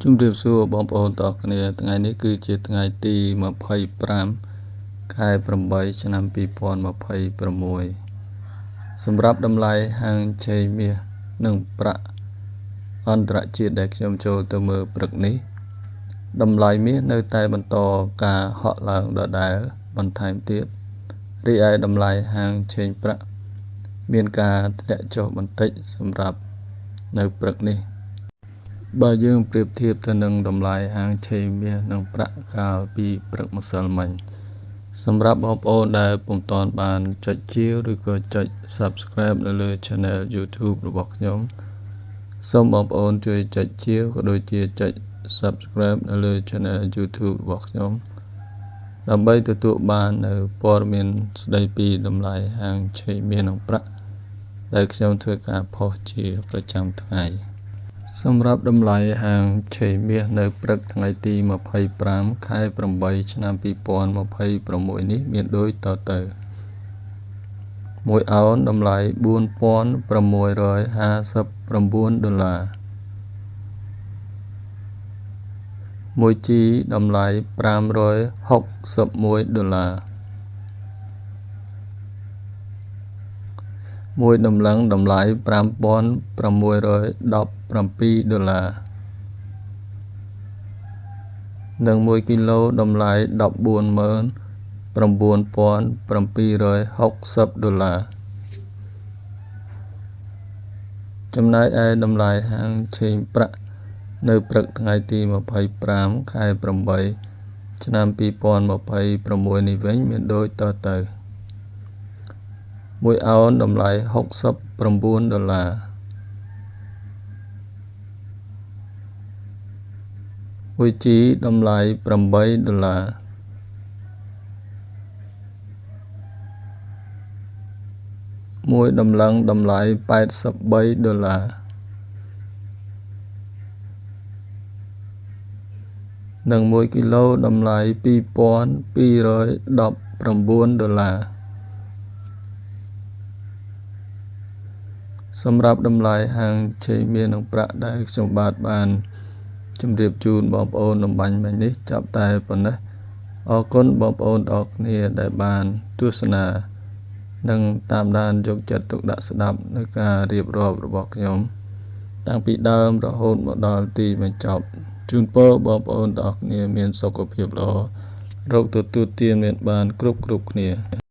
ជំរាបសួរបងប្អូនទាំងអស់គ្នាថ្ងៃនេះគឺជាថ្ងៃទី25ខែ8ឆ្នាំ2026សម្រាប់តម្លៃហាងឆេងមាសនិងប្រាក់អន្តរជាតិដែលខ្ញុំចូលទៅមើលព្រឹកនេះតម្លៃមាសនៅតែបន្តការហក់ឡើងដដែលបន្ថែមទៀតរីឯតម្លៃហាងឆេងប្រាក់មានការធ្លាក់ចុះបន្តិចសម្រាប់នៅព្រឹកនេះបើយើងប្រៀបធៀបទៅនឹងតម្លៃហាងឆេងមាសនិងប្រាក់កាលពីព្រឹកម្សិលមិញសម្រាប់បងប្អូនដែលពុំទាន់បានចុចជាវឬក៏ចុច Subscribe នៅលើ Channel YouTube របស់ខ្ញុំសូមបងប្អូនជួយចុចជាវក៏ដូចជាចុច Subscribe នៅលើ Channel YouTube របស់ខ្ញុំដើម្បីទទួលបាននៅព័ត៌មានស្ដីពីតម្លៃហាងឆេងមាសនិងប្រាក់ដែលខ្ញុំធ្វើការផុសជាប្រចាំថ្ងៃសម្រាប់តម្លៃហាងឆេងមាសនៅព្រឹកថ្ងៃទី25ខែ8ឆ្នាំ2026នេះមានដូចតទៅ1អោនតម្លៃ$4,659 1ជីតម្លៃ$561 មួយដំឡឹងតម្លៃ$5,617 និង1គីឡូតម្លៃ$149,760 ចំណែកឯតម្លៃហាងឆេងប្រាក់នៅព្រឹកថ្ងៃទី25ខែ8ឆ្នាំ2026នេះវិញមានដូចតទៅ1អោនតម្លៃ$69 1ជីតម្លៃ$8 មួយដំឡឹងតម្លៃ$83និង1គីឡូតម្លៃ$2,219សម្រាប់តម្លៃហាងឆេងមាសនិងប្រាក់ដែលខ្ញុំបានជម្រាបជូនបងប្អូនដំបាញ់មិញនេះចាប់តែប៉ុណ្ណេះអរគុណបងប្អូនទាំងអស់គ្នាដែលបានទស្សនានិងតាមដានយកចិត្តទុកដាក់ស្ដាប់នៅការរៀបរាប់របស់ខ្ញុំតាំងពីដើមរហូតមកដល់ទីបញ្ចប់ជូនពរបងប្អូនទាំងអស់គ្នាមានសុខភាពល្អរកទទួលទានមានបានគ្រប់គ្នា